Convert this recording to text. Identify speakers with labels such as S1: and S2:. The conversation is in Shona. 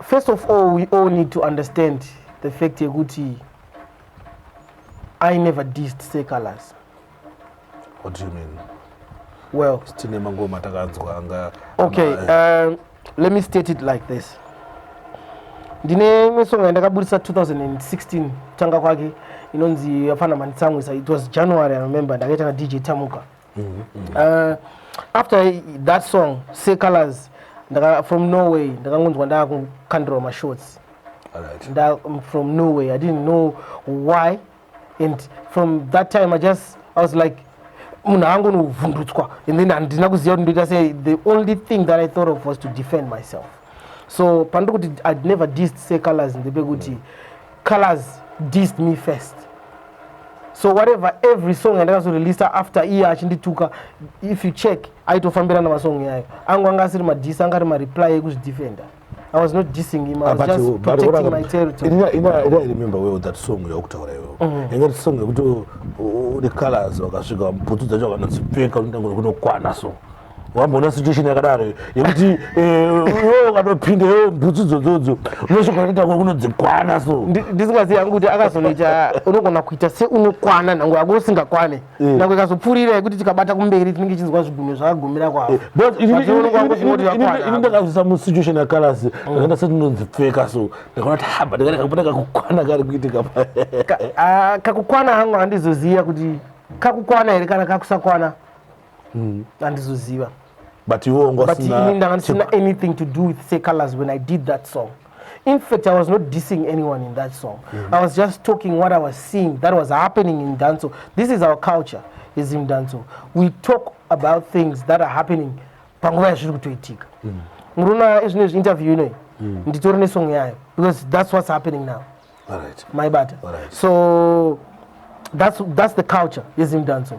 S1: First of all, we all need to understand the fact that I never dissed Seh Calaz.
S2: What do you mean?
S1: Well, okay, let me state it like this. Ndine song ndakabudisa 2016 tanga kwake inonzi yafana manitsamwisa. It was January, I remember. Ndakaita na DJ Tamuka. After that song, Seh Calaz, from Norway, ndakangonzwa ndakukandira my shorts. Alright. From Norway, I didn't know why, and from that time I was like, and then the only thing that I thought of was to defend myself. So Pandukuti, I'd never dissed Seh Calaz in the Beguti. Calaz dissed me first. So whatever, every song and also released after if you check, I to Fambira na song Angwanga ma diss, ma reply defender. I was not dissing him, I was just protecting my territory.
S2: I remember well that song you talked about. And that song the Calaz put the job and speak on Kwana so. One situation yakadaro yekuti anopinde bvudzudzo unosvika unozikwana so
S1: ndisingaziva kuti akazonoita unogona kuita seunokwana nangu ako usingakwane nangu ikazopfurira yekuti tikabata kumberi tinenge chinzwa zvigumwe zvakagumira kwavo
S2: ini ndakazvisa musituation yaCalaz ndakaenda setinonzipfeka so ndakaona kuti hamba ndikaona kakukwana kari kuitika
S1: kakukwana hangu handizoziva kuti kakukwana here kana kakusakwana handizoziva.
S2: But it
S1: didn't anything to do with Seh Calaz when I did that song. In fact, I was not dissing anyone in that song. I was just talking what I was seeing that was happening in Danso. This is our culture, is in Danso. We talk about things that are happening. Muruna is news interview, because that's what's happening now.
S2: All right.
S1: My bad.
S2: All right.
S1: So that's the culture, is in Danso.